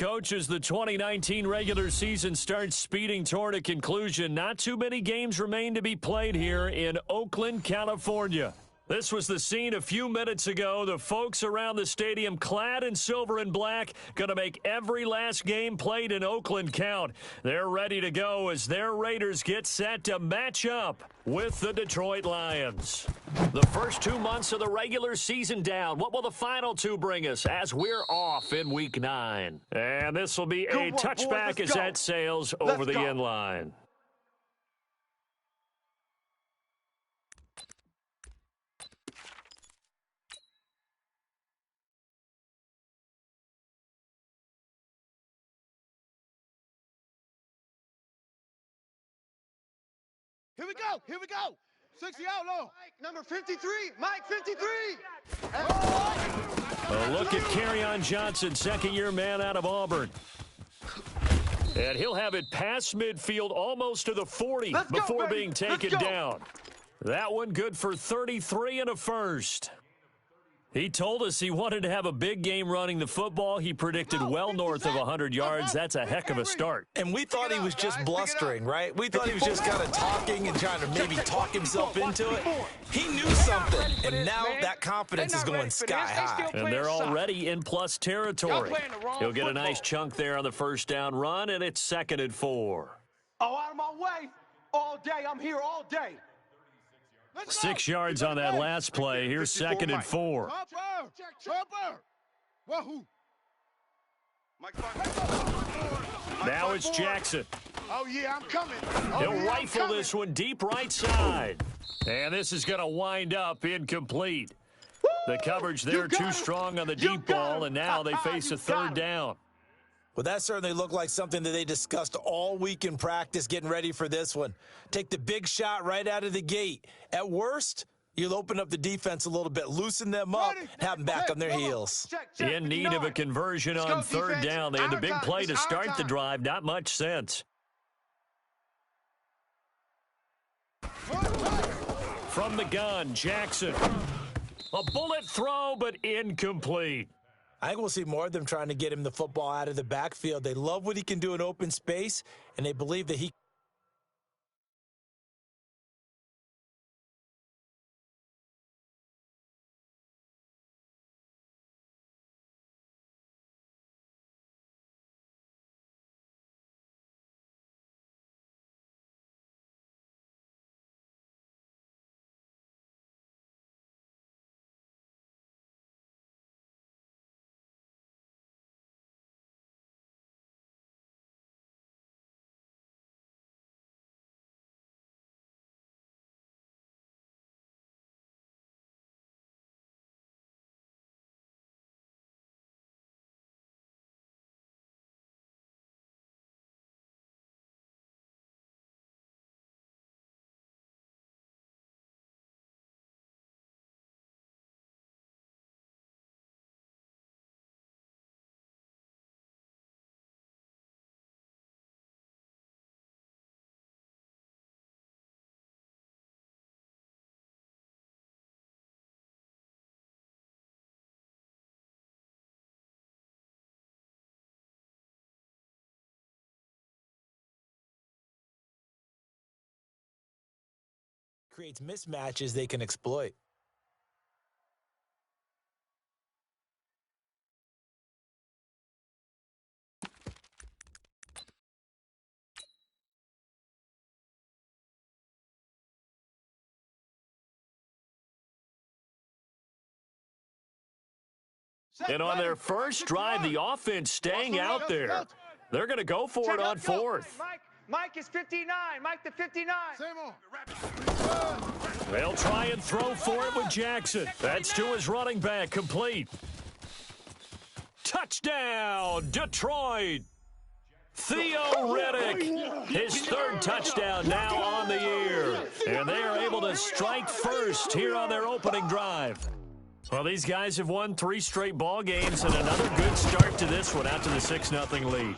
Coach, as the 2019 regular season starts speeding toward a conclusion, not too many games remain to be played here in Oakland, California. This was the scene a few minutes ago. The folks around the stadium clad in silver and black going to make every last game played in Oakland count. They're ready to go as their Raiders get set to match up with the Detroit Lions. The first 2 months of the regular season down. What will the final two bring us as we're off in Week 9? And this will be a touchback as that sails over the end line. Here we go. Here we go. 60 out low. Mike, number 53. Mike, 53. A look at Kerryon Johnson, second-year man out of Auburn. And he'll have it past midfield almost to the 40 before being taken down. That one good for 33 and a first. He told us he wanted to have a big game running the football. He predicted well north of 100 yards. That's a heck of a start. And we thought he was just blustering, right? We thought he was just kind of talking and trying to maybe talk himself into it. He knew something, and now that confidence is going sky high. And they're already in plus territory. He'll get a nice chunk there on the first down run, and it's 2nd and 4. Oh, out of my way. All day. I'm here all day. 6 yards on that last play. Here's 2nd and 4. Wahoo. Now it's Jackson. Oh, yeah, I'm coming. He'll rifle this one deep right side. And this is going to wind up incomplete. The coverage there too strong on the deep ball, and now they face a 3rd down. Well, that certainly looked like something that they discussed all week in practice getting ready for this one. Take the big shot right out of the gate. At worst, you'll open up the defense a little bit, loosen them up, and have them back on their heels. In need of a conversion on 3rd down. They had the big play to start the drive. Not much sense. From the gun, Jackson. A bullet throw, but incomplete. I think we'll see more of them trying to get him the football out of the backfield. They love what he can do in open space, and they believe that he creates mismatches they can exploit. And on their first drive, the offense staying out there. They're going to go for it on 4th. Mike is 59. Mike the 59. They'll try and throw for it with Jackson. That's to his running back, complete. Touchdown, Detroit. Theo Riddick, his 3rd touchdown now on the year. And they are able to strike first here on their opening drive. Well, these guys have won 3 straight ball games and another good start to this one out to the 6-0 lead.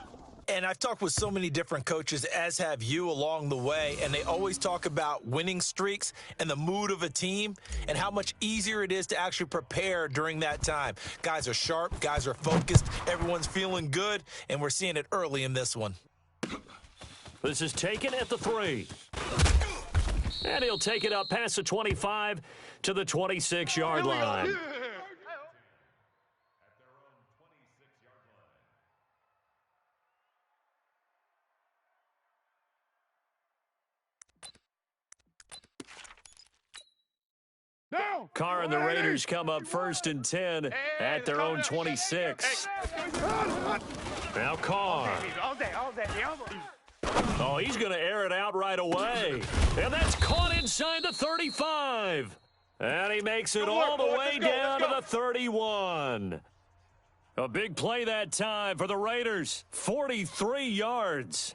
And I've talked with so many different coaches, as have you, along the way, and they always talk about winning streaks and the mood of a team and how much easier it is to actually prepare during that time. Guys are sharp, guys are focused, everyone's feeling good, and we're seeing it early in this one. This is taken at the 3. And he'll take it up past the 25 to the 26-yard line. Carr and the Raiders come up 1st and 10 at their own 26. Now Carr. Oh, he's going to air it out right away. And that's caught inside the 35. And he makes it all the way down to the 31. A big play that time for the Raiders. 43 yards.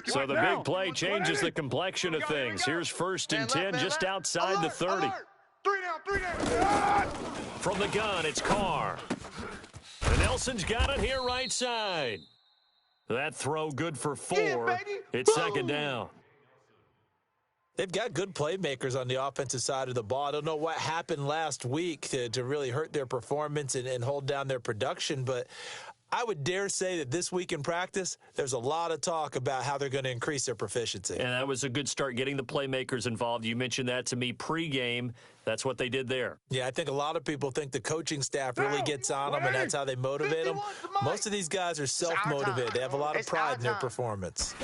So the big play changes the complexion of things. Here's 1st and 10 just outside the 30. 3 down. From the gun, it's Carr. And Nelson's got it here right side. That throw good for 4. It's 2nd down. They've got good playmakers on the offensive side of the ball. I don't know what happened last week to really hurt their performance and hold down their production, but I would dare say that this week in practice, there's a lot of talk about how they're going to increase their proficiency. And that was a good start, getting the playmakers involved. You mentioned that to me pregame. That's what they did there. Yeah, I think a lot of people think the coaching staff really gets on them, and that's how they motivate them. Most of these guys are self-motivated. They have a lot of pride in their performance.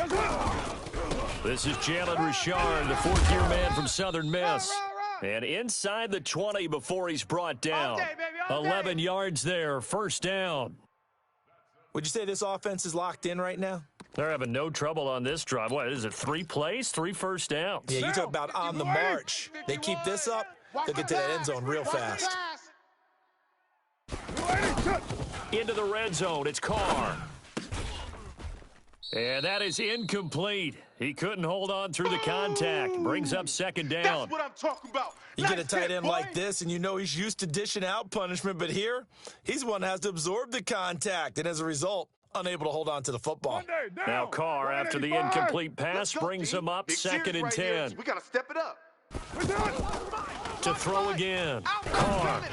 This is Jalen Richard, the 4th-year man from Southern Miss. And inside the 20 before he's brought down. 11 yards there, 1st down. Would you say this offense is locked in right now? They're having no trouble on this drive. What is it, 3 plays, 3 first downs? Yeah, you talk about on the march. They keep this up, they'll get to that end zone real fast. Into the red zone, it's Carr. And that is incomplete. He couldn't hold on through the contact. Brings up 2nd down. That's what I'm talking about. You get a tight end like this, and you know he's used to dishing out punishment, but here, he's the one that has to absorb the contact, and as a result, unable to hold on to the football. Now Carr, after the incomplete pass, brings him up 2nd and 10. We got to step it up. To throw again. Carr.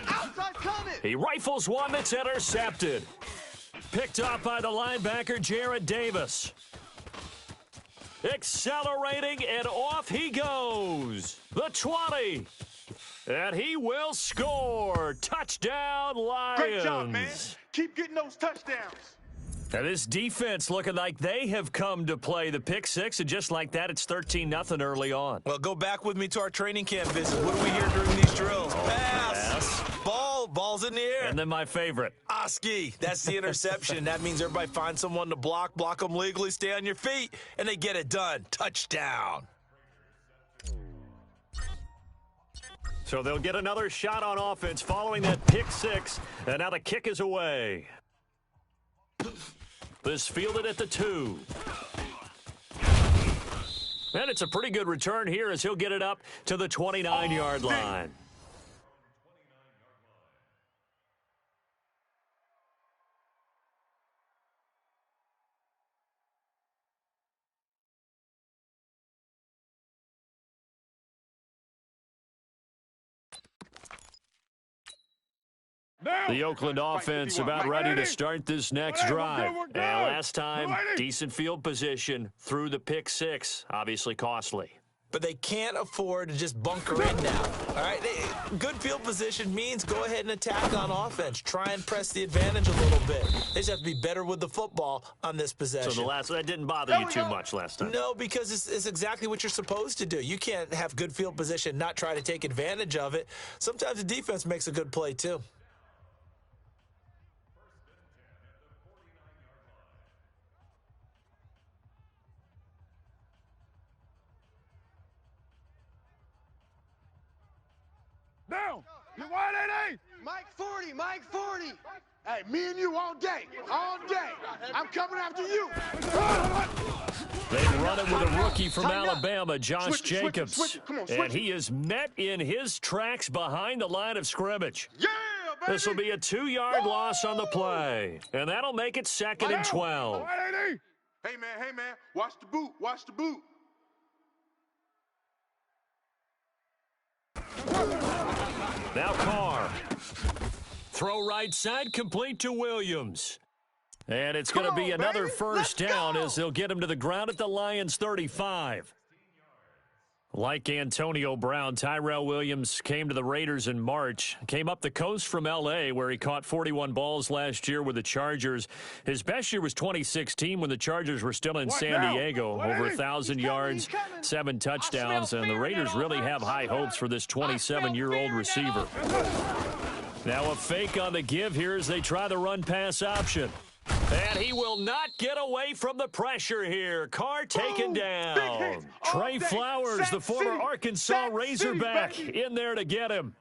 He rifles one that's intercepted. Picked up by the linebacker, Jared Davis. Accelerating, and off he goes. The 20. And he will score. Touchdown, Lions. Great job, man. Keep getting those touchdowns. Now this defense looking like they have come to play. The pick 6, and just like that, it's 13-0 early on. Well, go back with me to our training camp visit. What do we hear during these drills? Pass. Ball's in the air. And then my favorite. Oski, that's the interception. That means everybody finds someone to block them legally, stay on your feet, and they get it done. Touchdown. So they'll get another shot on offense following that pick 6, and now the kick is away. This fielded at the 2. And it's a pretty good return here as he'll get it up to the 29-yard line. The Oakland offense about ready to start this next drive. And last time, decent field position through the pick 6. Obviously costly. But they can't afford to just bunker in now. All right, good field position means go ahead and attack on offense. Try and press the advantage a little bit. They just have to be better with the football on this possession. So that didn't bother you too much last time? No, because it's exactly what you're supposed to do. You can't have good field position, not try to take advantage of it. Sometimes the defense makes a good play too. Down. You wide at 8. Mike 40. Hey, me and you all day. All day. I'm coming after you. They run it with a rookie from Alabama, Josh Jacobs. And he is met in his tracks behind the line of scrimmage. This will be a 2-yard loss on the play. And that'll make it 2nd and 12. Hey, man, watch the boot, watch the boot. Now Carr. Throw right side, complete to Williams. And it's going to be another first down as they'll get him to the ground at the Lions' 35. Like Antonio Brown, Tyrell Williams came to the Raiders in March. Came up the coast from L.A., where he caught 41 balls last year with the Chargers. His best year was 2016 when the Chargers were still in San Diego. Over 1,000 yards, 7 touchdowns, and the Raiders really have high hopes for this 27-year-old receiver. Now a fake on the give here as they try the run-pass option. And he will not get away from the pressure here. Carr taken down. Trey Flowers, the former Arkansas Razorback, in there to get him.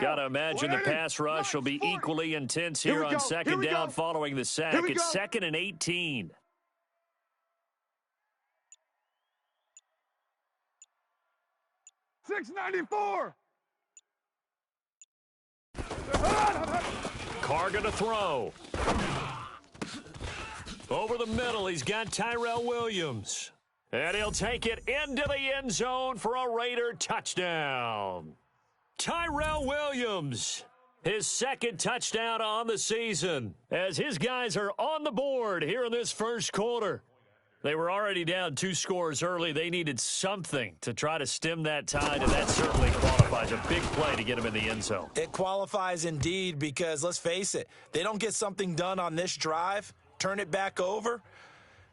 Got to imagine the pass rush will be equally intense here on second down following the sack. It's 2nd and 18. $6.94. Carr going to throw. Over the middle, he's got Tyrell Williams. And he'll take it into the end zone for a Raider touchdown. Tyrell Williams, his 2nd touchdown on the season, as his guys are on the board here in this first quarter. They were already down 2 scores early. They needed something to try to stem that tide, and that certainly qualifies. A big play to get him in the end zone. It qualifies indeed because, let's face it, they don't get something done on this drive, turn it back over.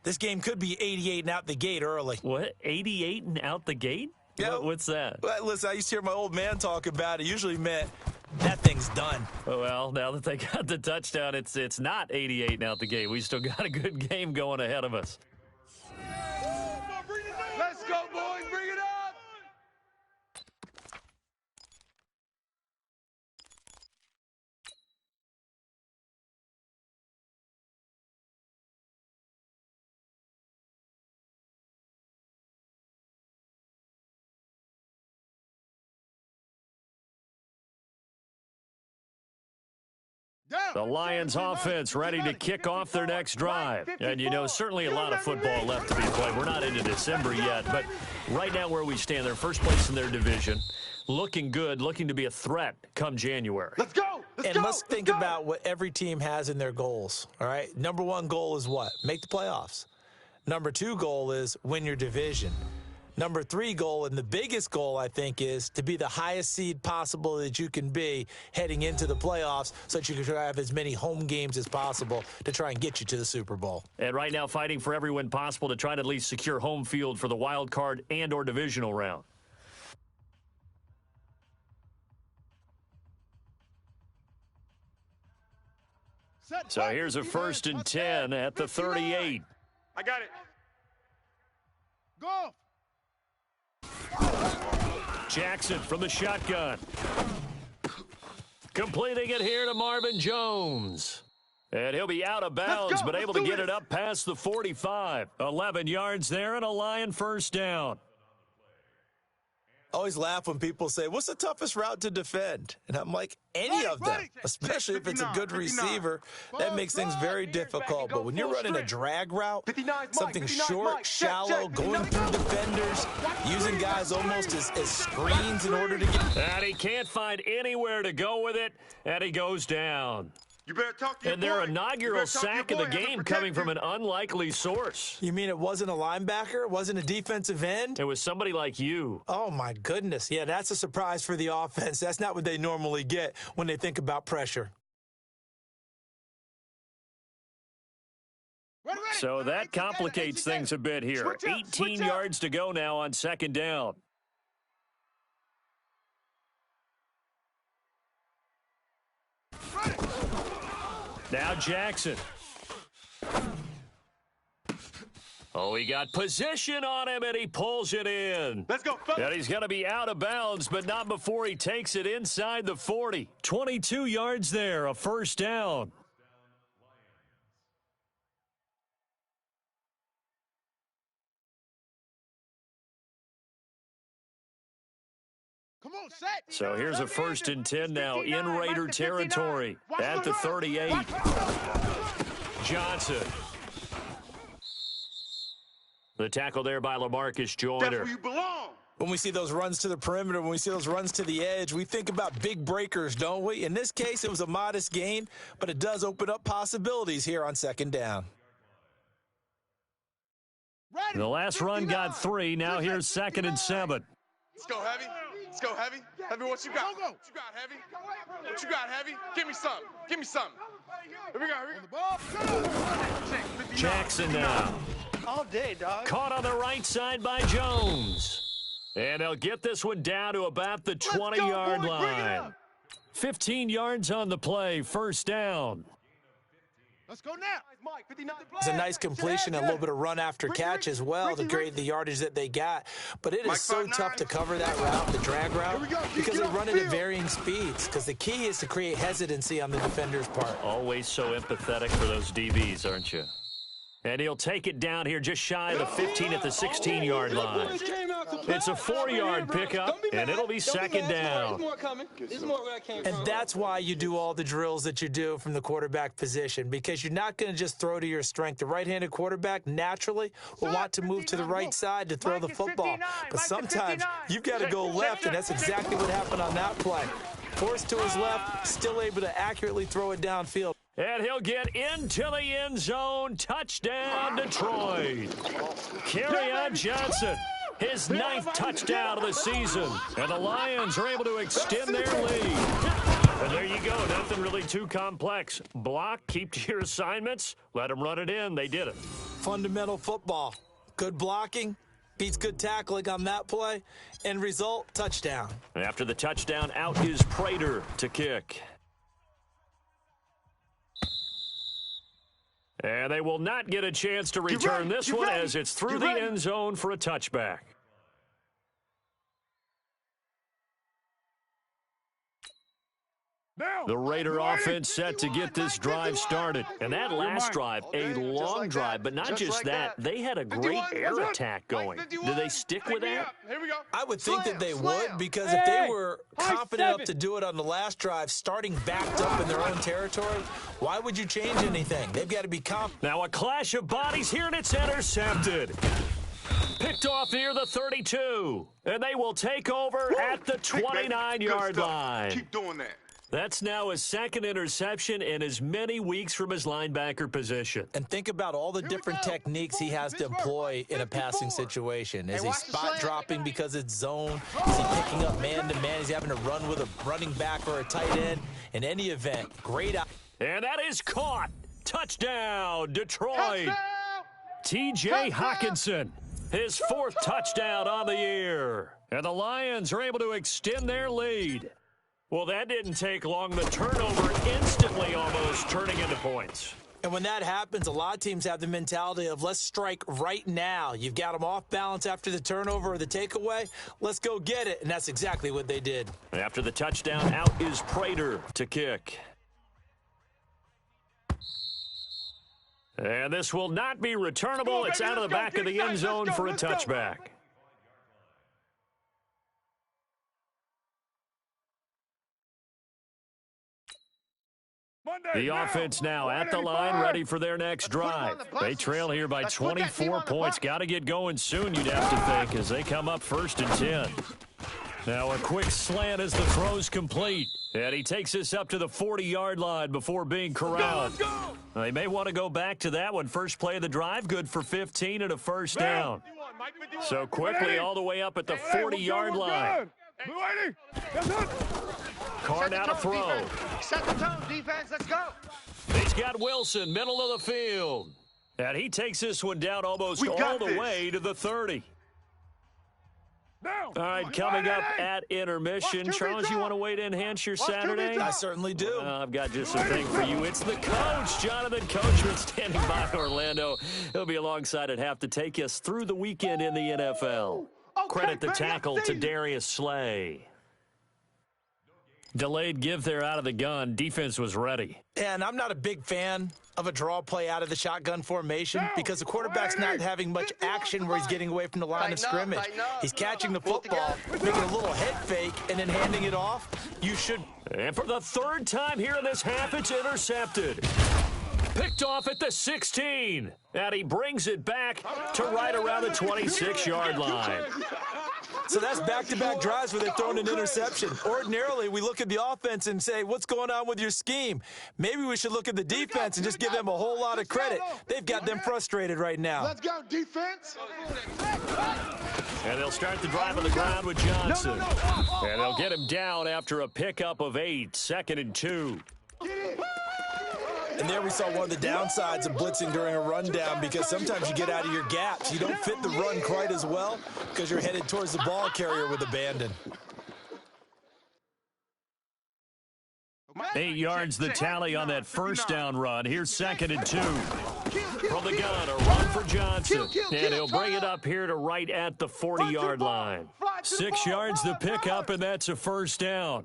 This game could be 88 and out the gate early. What, 88 and out the gate? Yeah. What's that? Well, listen, I used to hear my old man talk about it. Usually meant that thing's done. Well, now that they got the touchdown, it's not 88 and out the gate. We still got a good game going ahead of us. Let's go, boys. Bring it up. The Lions offense ready to kick off their next drive. And, you know, certainly a lot of football left to be played. We're not into December yet, but right now where we stand, they're first place in their division, looking good, looking to be a threat come January. Let's go. Let's think about what every team has in their goals, all right? Number 1 goal is what? Make the playoffs. Number 2 goal is win your division. Number 3 goal, and the biggest goal, I think, is to be the highest seed possible that you can be heading into the playoffs so that you can try to have as many home games as possible to try and get you to the Super Bowl. And right now fighting for every win possible to try to at least secure home field for the wild card and or divisional round. So here's a 1st and 10 at the 38. I got it. Go. Jackson from the shotgun. Completing it here to Marvin Jones. And he'll be out of bounds, but able to get it up past the 45. 11 yards there and a Lion first down. I always laugh when people say, what's the toughest route to defend? And I'm like, any of them, especially if it's a good receiver. That makes things very difficult. But when you're running a drag route, something short, shallow, going through defenders, using guys almost as screens in order to get... And he can't find anywhere to go with it, and he goes down. You better talk to your And their boy. inaugural sack of the game coming from an unlikely source. You mean it wasn't a linebacker? It wasn't a defensive end? It was somebody like you. Oh, my goodness. Yeah, that's a surprise for the offense. That's not what they normally get when they think about pressure. So that complicates things a bit here. 18 yards to go now on second down. Now Jackson. A Oh, he got position on him, and he pulls it in. Let's go. And he's going to be out of bounds, but not before he takes it inside the 40. 22 yards there, a first down. Come on, set. So here's a 1st and 10 now in Raider territory at the 38. Johnson. The tackle there by LaMarcus That's Joyner. where you belong. When we see those runs to the perimeter, when we see those runs to the edge, we think about big breakers, don't we? In this case, it was a modest gain, but it does open up possibilities here on 2nd down. Ready. The last run got 3. Now here's 2nd and 7. Let's go, Heavy. Let's go, Heavy. Heavy, what you got? Go, go. What you got, Heavy? What you got, Heavy? Give me something. Give me something. Here we go. Here we go. Ball. Jackson now. All day, dog. Caught on the right side by Jones. And they'll get this one down to about the 20-yard line. 15 yards on the play, 1st down. Let's go now. It's a nice completion, a little bit of run after catch as well to create the yardage that they got. But it is so tough to cover that route, the drag route, because they run it at varying speeds. Because the key is to create hesitancy on the defender's part. Always so empathetic for those DBs, aren't you? And he'll take it down here just shy of the 15 at the 16-yard line. It's a 4-yard pickup, and it'll be 2nd down. And that's why you do all the drills that you do from the quarterback position, because you're not going to just throw to your strength. The right-handed quarterback naturally will want to move to the right side to throw the football. But sometimes you've got to go left, and that's exactly what happened on that play. Forced to his left, still able to accurately throw it downfield. And he'll get into the end zone. Touchdown, Detroit. Kerryon Johnson, his 9th touchdown of the season. And the Lions are able to extend their lead. And there you go. Nothing really too complex. Block, keep to your assignments, let them run it in. They did it. Fundamental football. Good blocking beats good tackling on that play. End result, touchdown. After the touchdown, out is Prater to kick. And they will not get a chance to return this one as it's through the end zone for a touchback. The Raider offense set to get this drive started. And that last drive, a long drive, but not just that. They had a great air attack going. Do they stick with that? I would think that they would, because if they were confident enough to do it on the last drive, starting backed up in their own territory, why would you change anything? They've got to be confident. Now a clash of bodies here, and it's intercepted. Picked off near the 32. And they will take over at the 29-yard line. Keep doing that. That's now his 2nd interception in as many weeks from his linebacker position. And think about all the different techniques he has to employ in a passing situation. Is he spot dropping because it's zone? Is he picking up man-to-man? Is he having to run with a running back or a tight end? In any event, great out. And that is caught. Touchdown, Detroit. T.J. Hockenson, his 4th touchdown on the year. And the Lions are able to extend their lead. Well, that didn't take long. The turnover instantly almost turning into points. And when that happens, a lot of teams have the mentality of let's strike right now. You've got them off balance after the turnover or the takeaway. Let's go get it. And that's exactly what they did. After the touchdown, out is Prater to kick. And this will not be returnable. It's out of the back of the end zone for a touchback. The offense now at the line, ready for their next drive. They trail here by 24 points. Got to get going soon, you'd have to think, as they come up 1st and 10. Now a quick slant as the throw's complete. And he takes this up to the 40-yard line before being corralled. They may want to go back to that one. First play of the drive, good for 15 and a first down. So quickly all the way up at the 40-yard line. Card out a throw. Set the tone, defense. Let's go. He's got Wilson, middle of the field. And he takes this one down almost all the way to the 30. All right, coming up at intermission. Charles, you want to wait to enhance your Saturday? I certainly do. I've got just a thing for you. It's the coach, Jonathan Coachman, standing by Orlando. He'll be alongside at half to take us through the weekend in the NFL. Credit the tackle to Darius Slay. Delayed give there out of the gun. Defense was ready. And I'm not a big fan of a draw play out of the shotgun formation because the quarterback's not having much action where he's getting away from the line of scrimmage. He's catching the football, making a little head fake, and then handing it off. You should. And for the third time here in this half, it's intercepted. Picked off at the 16. And he brings it back to right around the 26-yard line. So that's back-to-back drives where they're throwing an interception. Ordinarily, we look at the offense and say, what's going on with your scheme? Maybe we should look at the defense and just give them a whole lot of credit. They've got them frustrated right now. Let's go, defense. And they'll start the drive on the ground with Johnson. And they'll get him down after a pickup of 8, 2nd and 2. And there we saw one of the downsides of blitzing during a rundown because sometimes you get out of your gaps. You don't fit the run quite as well because you're headed towards the ball carrier with abandon. 8 yards the tally on that first down run. Here's 2nd and 2. From the gun, a run for Johnson. And he'll bring it up here to right at the 40-yard line. 6 yards the pickup, and that's a first down.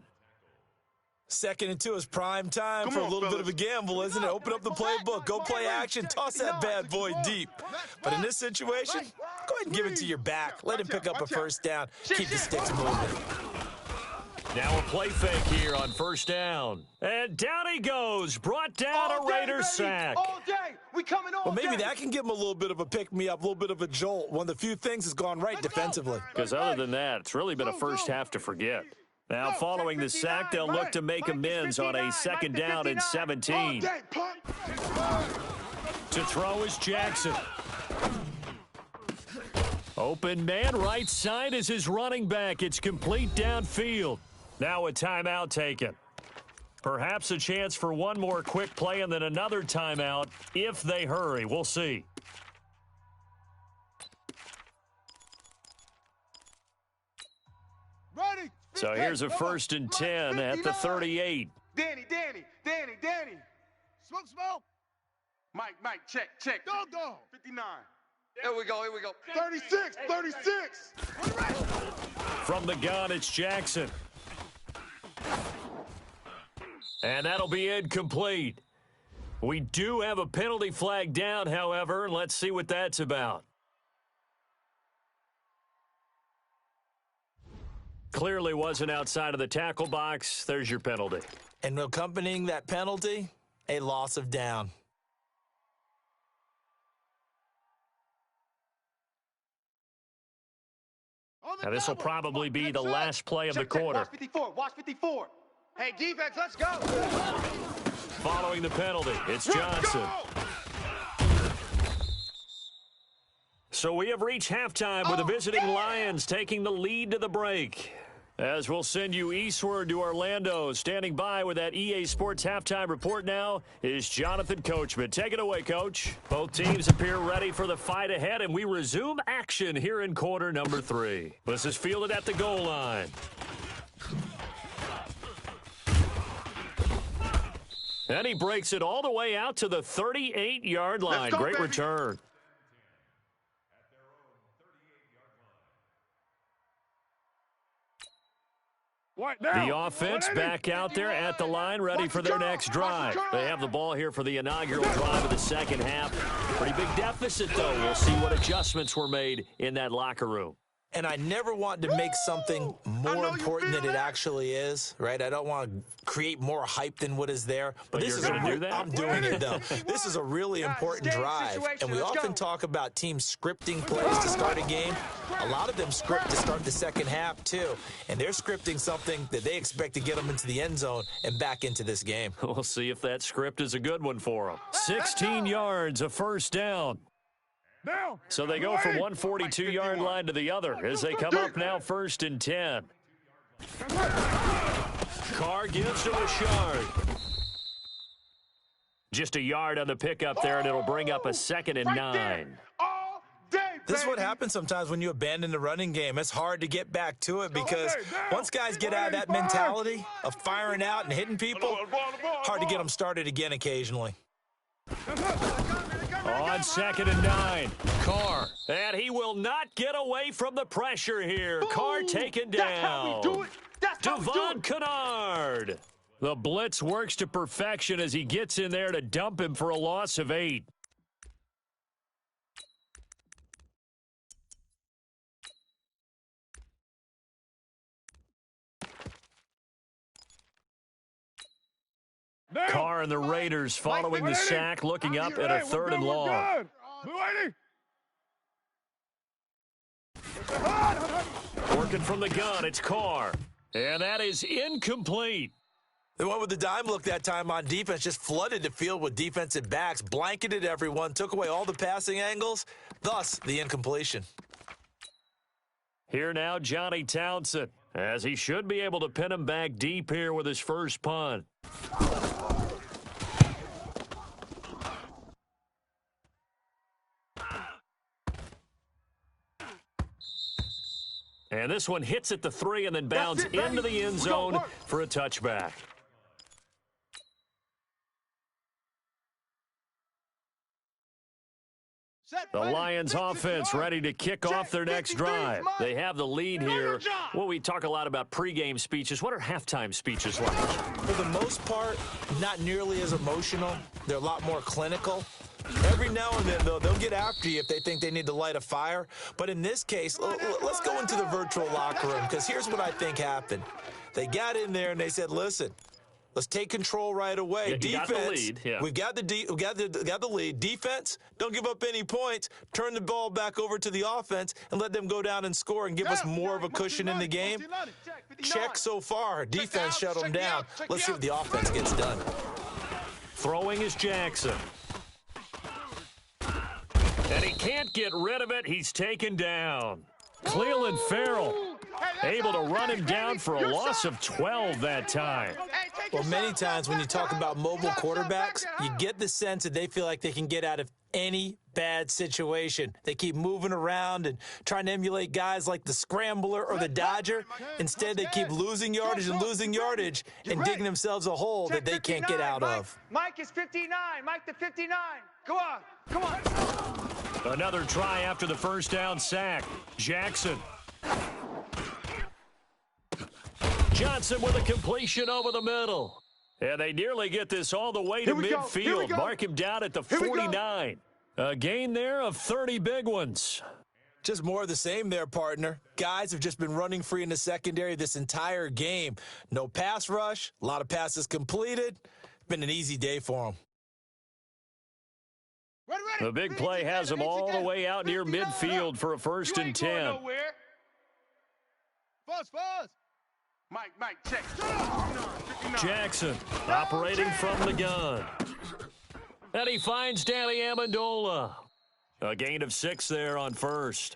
2nd and 2 is prime time for a little bit of a gamble, isn't it? Open up the playbook, go play action, toss that bad boy deep. But in this situation, go ahead and give it to your back. Let him pick up a first down. Keep the sticks moving. Now a play fake here on first down. And down he goes. Brought down a Raiders sack. Well, maybe that can give him a little bit of a pick-me-up, a little bit of a jolt. One of the few things that's gone right defensively. Because other than that, it's really been a first half to forget. Now, following the sack, they'll look to make amends on a 2nd down and 17. To throw is Jackson. Open man right side is his running back. It's complete downfield. Now a timeout taken. Perhaps a chance for one more quick play and then another timeout if they hurry. We'll see. So here's a 1st and 10 at the 38. Danny. Smoke. Mike, check. Dog. 59. Here we go. 36. From the gun, it's Jackson. And that'll be incomplete. We do have a penalty flag down, however. Let's see what that's about. Clearly wasn't outside of the tackle box. There's your penalty. And accompanying that penalty, a loss of down. Now this will probably be the last play of the quarter. Watch 54. Hey, defense, let's go. Following the penalty, it's Johnson. So we have reached halftime with the visiting Lions taking the lead to the break. As we'll send you eastward to Orlando. Standing by with that EA Sports halftime report now is Jonathan Coachman. Take it away, Coach. Both teams appear ready for the fight ahead, and we resume action here in quarter number 3. This is fielded at the goal line. And he breaks it all the way out to the 38-yard line. Great return. The offense back out there at the line, ready for their next drive. They have the ball here for the inaugural drive of the second half. Pretty big deficit, though. We'll see what adjustments were made in that locker room. And I never want to make something more important than it actually is, right? I don't want to create more hype than what is there. But this you're going to do that? I'm doing it, though. This is a really important drive. And we often talk about teams scripting plays to start a game. A lot of them script to start the second half, too. And they're scripting something that they expect to get them into the end zone and back into this game. We'll see if that script is a good one for them. 16 yards, a first down. So they go from one 42-yard line to the other as they come up now 1st and 10. Carr gives to Richard. Just a yard on the pickup there, and it'll bring up a 2nd and 9. This is what happens sometimes when you abandon the running game. It's hard to get back to it because once guys get out of that mentality of firing out and hitting people, hard to get them started again occasionally. On 2nd and 9, Carr. And he will not get away from the pressure here. Carr taken down. That's how we do it. That's how we do Devon it. Kennard. The blitz works to perfection as he gets in there to dump him for a loss of 8. Carr and the Raiders following the sack, looking up at a 3rd and long. Working from the gun, it's Carr. And that is incomplete. They went with the dime look that time on defense, just flooded the field with defensive backs, blanketed everyone, took away all the passing angles, thus the incompletion. Here now, Johnny Townsend, as he should be able to pin him back deep here with his first punt. And this one hits at the 3 and then bounds into the end zone for a touchback. The Lions offense ready to kick off their next drive. They have the lead here. Well, we talk a lot about pregame speeches. What are halftime speeches like? For the most part, not nearly as emotional. They're a lot more clinical. Every now and then, though, they'll get after you if they think they need to light a fire. But in this case, let's go into the virtual locker room, because here's what I think happened. They got in there and they said, listen, let's take control right away. Yeah, defense, got the lead. Yeah. We've got the lead. Defense, don't give up any points. Turn the ball back over to the offense and let them go down and score and give us more of a cushion in the game. Check so far. Defense shut them down. Let's see if the offense gets done. Throwing is Jackson. And he can't get rid of it. He's taken down. Cleveland Farrell able to run him down for a loss of 12 that time. Well, many times when you talk about mobile quarterbacks, you get the sense that they feel like they can get out of any bad situation. They keep moving around and trying to emulate guys like the Scrambler or the Dodger. Instead, they keep losing yardage and digging themselves a hole that they can't get out of. Mike is 59. Mike to 59. Come on. Come on. Another try after the first down sack. Jackson. Johnson with a completion over the middle. And they nearly get this all the way to midfield. Mark him down at the 49. A gain there of 30 big ones. Just more of the same there, partner. Guys have just been running free in the secondary this entire game. No pass rush, a lot of passes completed. Been an easy day for them. The big play has them all the way out near midfield for a 1st and 10. Fuzz. Mike, check. Jackson operating from the gun. And he finds Danny Amendola. A gain of 6 there on 1st.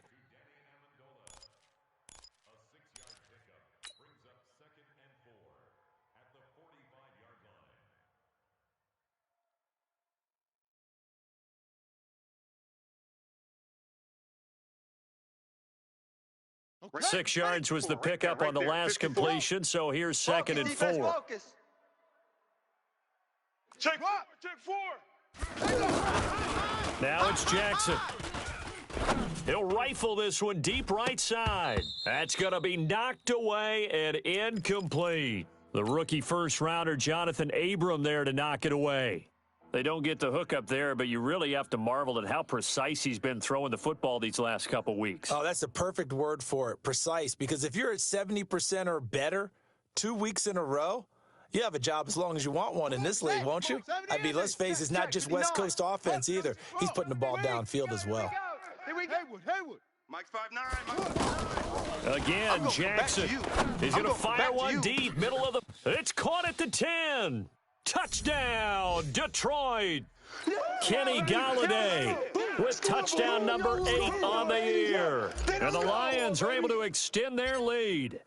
Okay. 6 yards was the pickup on the last completion, so here's 2nd and 4. Check 4. Now it's Jackson. He'll rifle this one deep right side. That's going to be knocked away and incomplete. The rookie first-rounder Jonathan Abram there to knock it away. They don't get the hook up there, but you really have to marvel at how precise he's been throwing the football these last couple weeks. Oh, that's the perfect word for it, precise, because if you're at 70% or better 2 weeks in a row, you have a job as long as you want one in this league, won't you? I mean, let's face it, it's not just West Coast offense either. He's putting the ball downfield as well. Haywood. Mike's 5'9". Again, Jackson. He's going to fire one deep, middle of the... It's caught at the 10. Touchdown, Detroit. Kenny Galladay with touchdown number 8 on the year. And the Lions are able to extend their lead.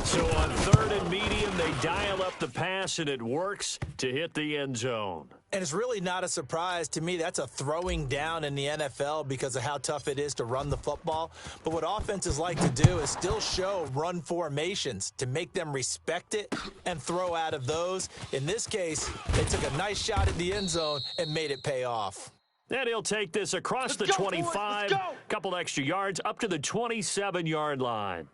So on 3rd and medium, they dial up the pass, and it works to hit the end zone. And it's really not a surprise to me. That's a throwing down in the NFL because of how tough it is to run the football. But what offenses like to do is still show run formations to make them respect it and throw out of those. In this case, they took a nice shot at the end zone and made it pay off. And he'll take this across the 25, couple extra yards, up to the 27-yard line.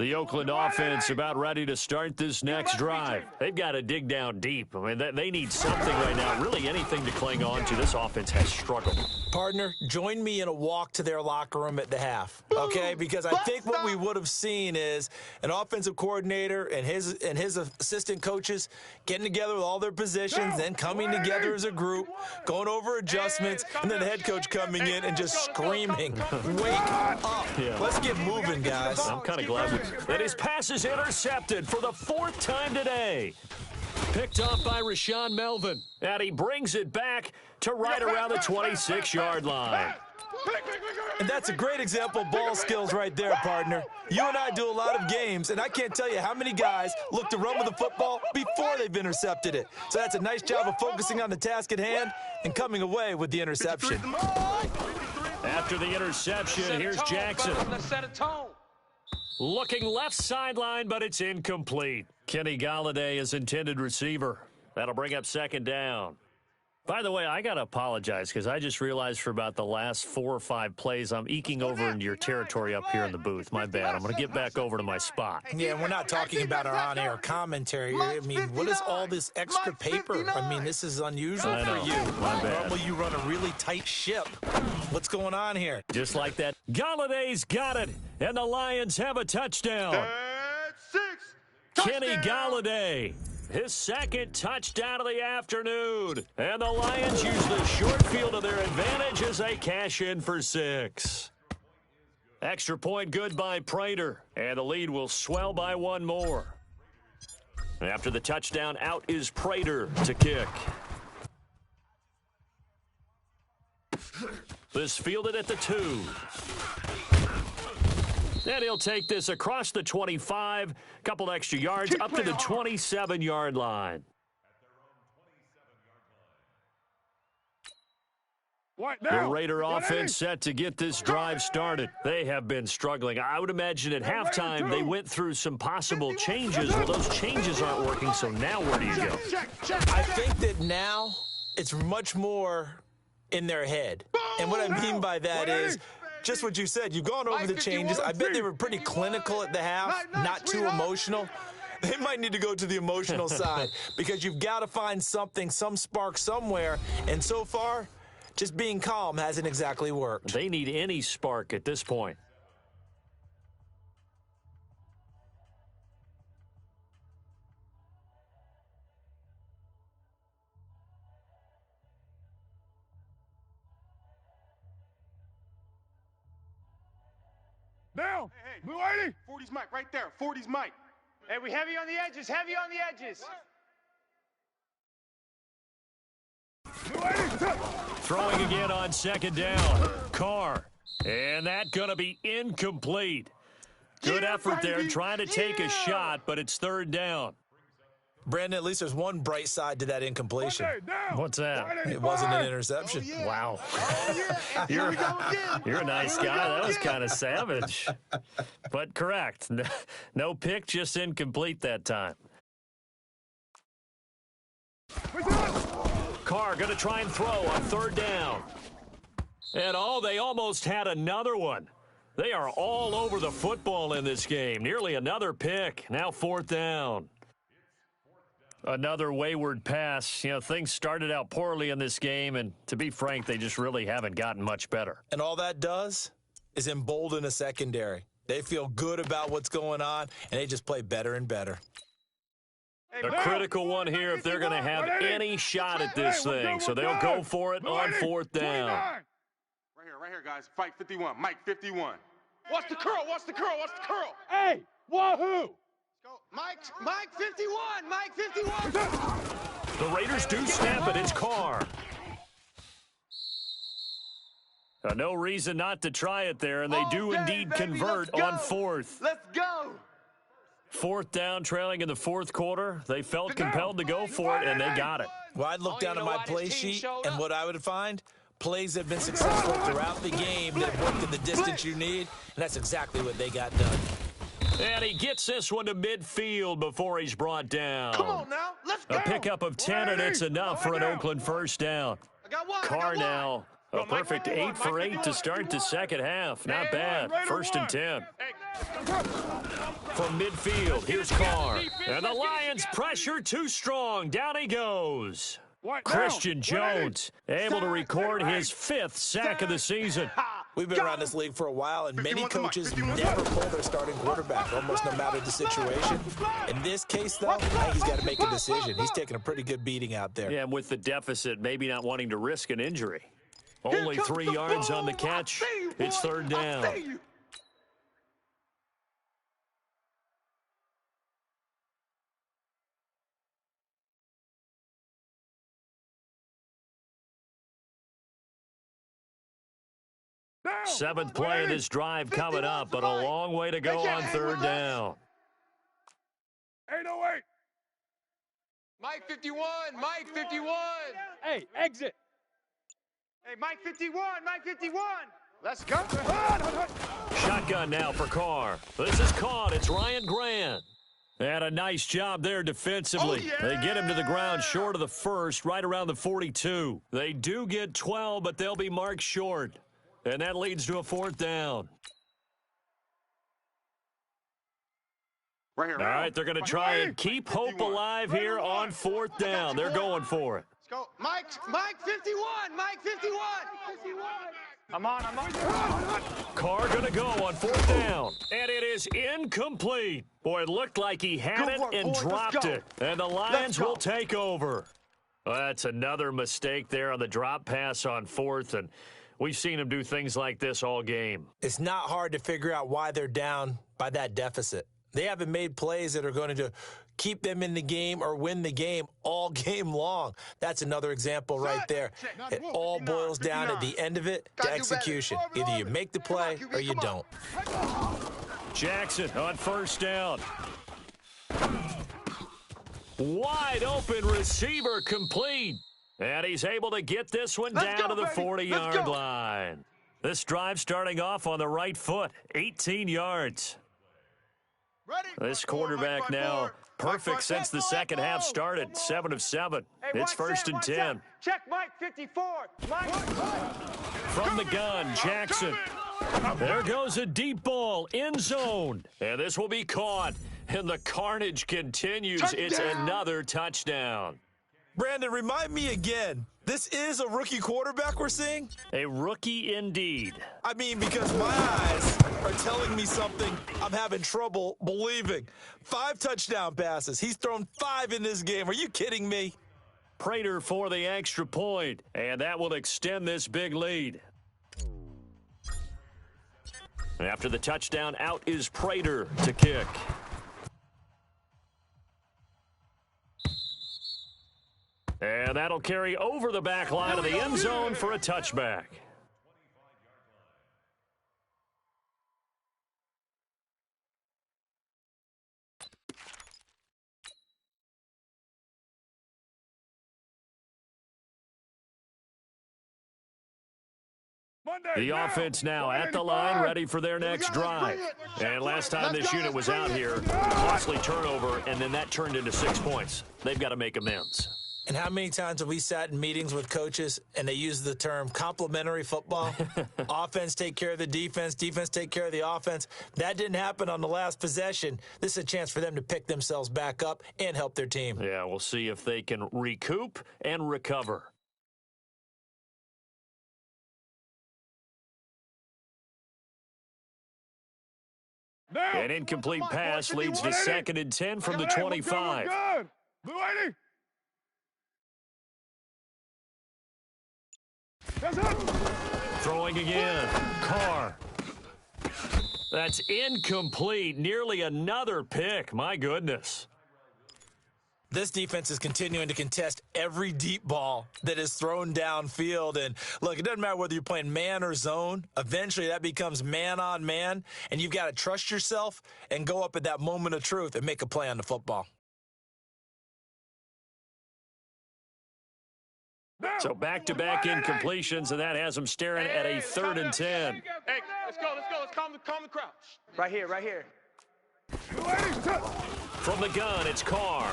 The Oakland offense about ready to start this next drive. They've got to dig down deep. I mean, they need something right now, really anything to cling on to. This offense has struggled. Partner, join me in a walk to their locker room at the half, okay? Because I think what we would have seen is an offensive coordinator and his assistant coaches getting together with all their positions, then coming together as a group, going over adjustments, and then the head coach coming in and just screaming, "Wake up. Yeah. Let's get moving, guys." I'm kind of glad that his pass is intercepted for the 4th time today. Picked off by Rashawn Melvin. And he brings it back to right around the 26-yard line. And that's a great example of ball skills right there, partner. You and I do a lot of games, and I can't tell you how many guys look to run with the football before they've intercepted it. So that's a nice job of focusing on the task at hand and coming away with the interception. After the interception, here's Jackson. Let's set a tone. Looking left sideline, but it's incomplete. Kenny Galladay is intended receiver. That'll bring up 2nd down. By the way, I got to apologize because I just realized for about the last 4 or 5 plays, I'm eking over into your territory up here in the booth. My bad. I'm going to get back over to my spot. Yeah, we're not talking about our on-air commentary here. I mean, what is all this extra paper? I mean, this is unusual for you. My bad. Normally you run a really tight ship. What's going on here? Just like that. Galladay's got it, and the Lions have a touchdown. That's 6. Kenny Galladay, his 2nd touchdown of the afternoon. And the Lions use the short field to their advantage as they cash in for 6. Extra point good by Prater, and the lead will swell by 1 more. After the touchdown, out is Prater to kick. This fielded at the 2. And he'll take this across the 25, couple extra yards, up to the 27-yard line. The Raider offense set to get this drive started. They have been struggling. I would imagine at halftime they went through some possible changes. Well, those changes aren't working, so now where do you go? I think that now it's much more in their head. And what I mean by that is just what you said. You've gone over the changes. I bet they were pretty clinical at the half, not too emotional. They might need to go to the emotional side because you've got to find something, some spark somewhere. And so far, just being calm hasn't exactly worked. They need any spark at this point. Down. Hey, Blue 80. 40's Mike right there. 40's Mike. Hey, we heavy on the edges. Heavy on the edges. Throwing again on 2nd down. Carr. And that going to be incomplete. Good effort there trying to take a shot, but it's 3rd down. Brandon, at least there's one bright side to that incompletion. What's that? It wasn't an interception. Wow. You're a nice guy. That was kind of savage. But correct. No pick, just incomplete that time. Carr going to try and throw on 3rd down. And they almost had another one. They are all over the football in this game. Nearly another pick. Now 4th down. Another wayward pass. You know, things started out poorly in this game, and to be frank, they just really haven't gotten much better. And all that does is embolden a secondary. They feel good about what's going on, and they just play better and better. A critical one here if they're going to have any shot at this thing. So they'll go for it on 4th down. Right here, guys. Fight 51. Mike 51. Watch the curl. Watch the curl. Watch the curl. Hey, wahoo! Mike 51. Mike 51. The Raiders do snap it. It's Carr. No reason not to try it there, and they do indeed convert on fourth. Let's go. Fourth down, trailing in the fourth quarter. They felt compelled to go for it, and they got it. Well, I'd look down at my play sheet, and what I would find, plays that have been successful throughout the game that have worked in the distance you need, and that's exactly what they got done. And he gets this one to midfield before he's brought down. Come on now. Let's go. A pickup of 10, and it's enough for an Oakland first down. Carr now, a perfect 8 for 8 to start the second half. Not bad. First and 10. From midfield, here's Carr. And the Lions pressure too strong. Down he goes. Christian Jones able to record his 5th sack of the season. We've been around this league for a while, and many coaches never pull their starting quarterback, almost no matter the situation. In this case, though, I think he's got to make a decision. He's taking a pretty good beating out there. Yeah, and with the deficit, maybe not wanting to risk an injury. Only 3 yards on the catch. It's third down. Seventh play of this drive coming up, but a long way to go on third down. 808. Mike 51. Mike 51. Hey, exit. Hey, Mike 51. Mike 51. Let's go. Shotgun now for Carr. This is caught. It's Ryan Grant. And a nice job there defensively. They get him to the ground short of the first, right around the 42. They do get 12, but they'll be marked short. And that leads to a fourth down. Right here. All right, they're going to try and keep hope alive here on fourth down. They're going for it. Let's go. Mike 51. Mike 51. I'm on. Carr going to go on fourth down. And it is incomplete. Boy, it looked like he had it and dropped it. And the Lions will take over. Well, that's another mistake there on the drop pass on fourth, and we've seen him do things like this all game. It's not hard to figure out why they're down by that deficit. They haven't made plays that are going to keep them in the game or win the game all game long. That's another example right there. It all boils down at the end of it to execution. Either you make the play or you don't. Jackson on first down. Wide open receiver complete. And he's able to get this one down to the 40-yard line. This drive starting off on the right foot, 18 yards. This quarterback now perfect since the second half started, 7 of 7. It's first and 10. Check Mike 54. Mike. From the gun, Jackson. There goes a deep ball, end zone. And this will be caught. And the carnage continues. It's another touchdown. Brandon, remind me again, this is a rookie quarterback we're seeing? A rookie indeed. I mean, because my eyes are telling me something I'm having trouble believing. 5 touchdown passes. He's thrown 5 in this game. Are you kidding me? Prater for the extra point, and that will extend this big lead. After the touchdown, out is Prater to kick. And that'll carry over the back line of the end zone for a touchback. The offense now at the line, ready for their next drive. And last time this unit was out here, costly turnover, and then that turned into 6 points. They've got to make amends. And how many times have we sat in meetings with coaches and they use the term complementary football? Offense take care of the defense, defense take care of the offense. That didn't happen on the last possession. This is a chance for them to pick themselves back up and help their team. Yeah, we'll see if they can recoup and recover. An incomplete pass leads to 2nd and 10 from the 25. Blue 80. Throwing again. Carr. That's incomplete. Nearly another pick. My goodness. This defense is continuing to contest every deep ball that is thrown downfield. And, look, it doesn't matter whether you're playing man or zone. Eventually, that becomes man on man, and you've got to trust yourself and go up at that moment of truth and make a play on the football. So back-to-back incompletions, and that has them staring at a 3rd and 10. Hey, let's go. Let's calm the crowd. Right here, right here. From the gun, it's Carr.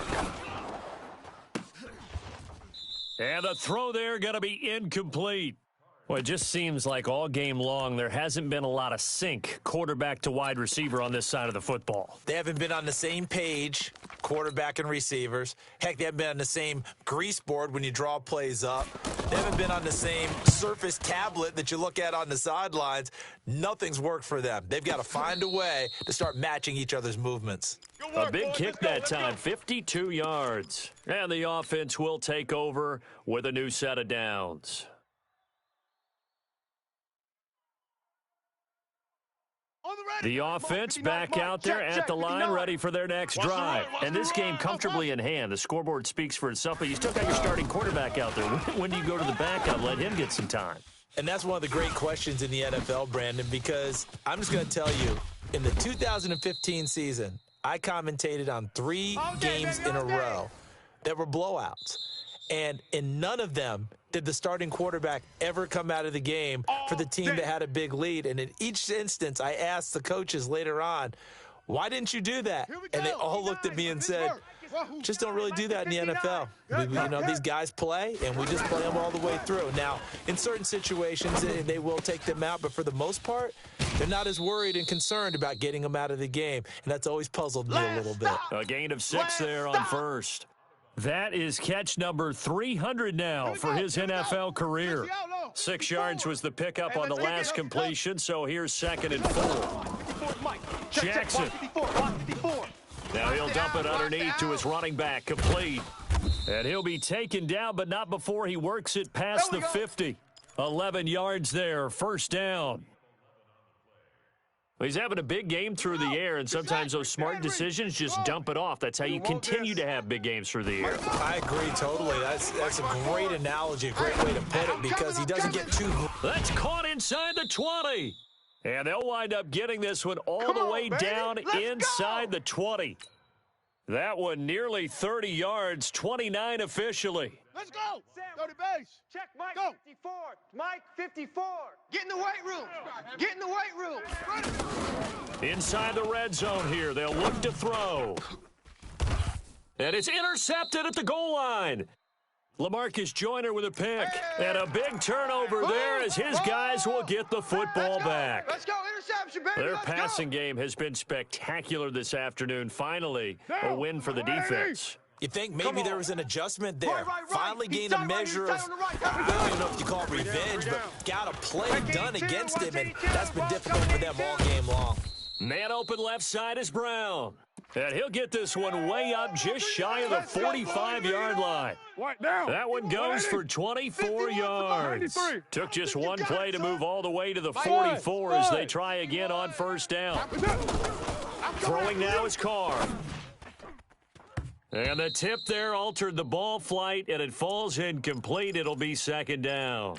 And the throw there going to be incomplete. Well, it just seems like all game long there hasn't been a lot of sync quarterback to wide receiver on this side of the football. They haven't been on the same page, quarterback and receivers. Heck, they haven't been on the same grease board when you draw plays up. They haven't been on the same surface tablet that you look at on the sidelines. Nothing's worked for them. They've got to find a way to start matching each other's movements. A big kick that time, 52 yards. And the offense will take over with a new set of downs. The offense back out there at the line, ready for their next drive. And this game comfortably in hand. The scoreboard speaks for itself, but you still got your starting quarterback out there. When do you go to the backup, let him get some time? And that's one of the great questions in the NFL, Brandon, because I'm just going to tell you, in the 2015 season, I commentated on 3 games in a row that were blowouts. And in none of them did the starting quarterback ever come out of the game for the team that had a big lead. And in each instance, I asked the coaches later on, why didn't you do that? And they all looked at me and said, just don't really do that in the NFL. You know, these guys play, and we just play them all the way through. Now, in certain situations, they will take them out, but for the most part, they're not as worried and concerned about getting them out of the game. And that's always puzzled me a little bit. A gain of 6 there on first. That is catch number 300 now for his NFL career. 6 yards was the pickup on the last completion, so here's 2nd and 4. Jackson. Now he'll dump it underneath to his running back, complete. And he'll be taken down, but not before he works it past the 50. 11 yards there, 1st down. He's having a big game through the air, and sometimes those smart decisions just dump it off. That's how you continue to have big games through the air. I agree totally. That's a great analogy, a great way to put it, because he doesn't get too... That's caught inside the 20. And they'll wind up getting this one all the way down inside the 20. That one nearly 30 yards, 29 officially. Let's go. Go to base. Check Mike 54. Mike 54. Get in the weight room. Get in the weight room. Inside the red zone here. They'll look to throw. And it's intercepted at the goal line. LaMarcus Joyner with a pick. And a big turnover there as his guys will get the football back. Let's go. Interception, baby. Their passing game has been spectacular this afternoon. Finally, a win for the defense. You think maybe there was an adjustment there. Finally gained a measure of, I don't even know if you call it revenge, but got a play done against him, and that's been difficult for them all game long. Man open left side is Brown. And he'll get this one way up just shy of the 45-yard line. That one goes for 24 yards. Took just one play to move all the way to the 44 as they try again on 1st down. Throwing now is Carr. And the tip there altered the ball flight, and it falls incomplete. It'll be 2nd down.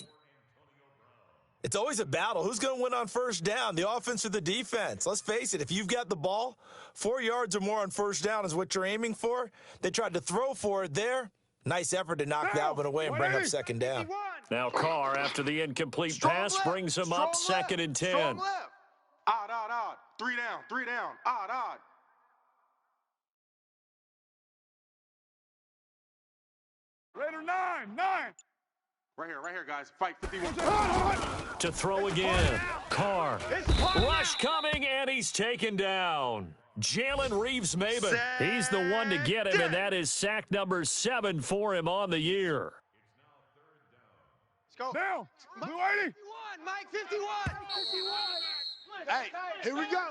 It's always a battle. Who's going to win on 1st down, the offense or the defense? Let's face it, if you've got the ball, 4 yards or more on 1st down is what you're aiming for. They tried to throw for it there. Nice effort to knock that one away and bring up 2nd down. Now Carr, after the incomplete pass, brings him up 2nd and 10. Odd, odd, odd. 3 down, 3 down. Odd, odd. Raider 9. Right here, guys. Fight 51. To throw again. Carr. Rush coming, and he's taken down. Jalen Reeves-Maben. He's the one to get him, and that is sack number 7 for him on the year. Let's go. Down. Blue 80. Mike 51. Hey, here we go.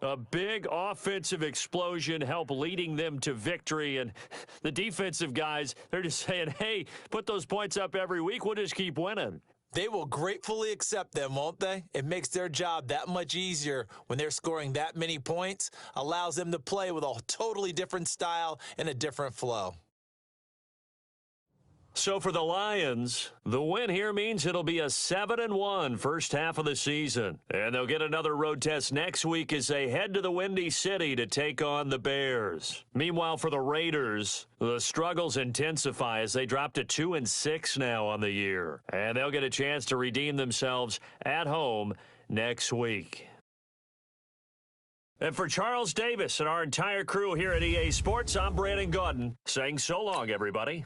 A big offensive explosion helped leading them to victory, and the defensive guys, they're just saying, hey, put those points up every week. We'll just keep winning. They will gratefully accept them, won't they? It makes their job that much easier when they're scoring that many points, allows them to play with a totally different style and a different flow. So for the Lions, the win here means it'll be a 7-1 first half of the season. And they'll get another road test next week as they head to the Windy City to take on the Bears. Meanwhile, for the Raiders, the struggles intensify as they drop to 2-6 now on the year. And they'll get a chance to redeem themselves at home next week. And for Charles Davis and our entire crew here at EA Sports, I'm Brandon Gaudin saying so long, everybody.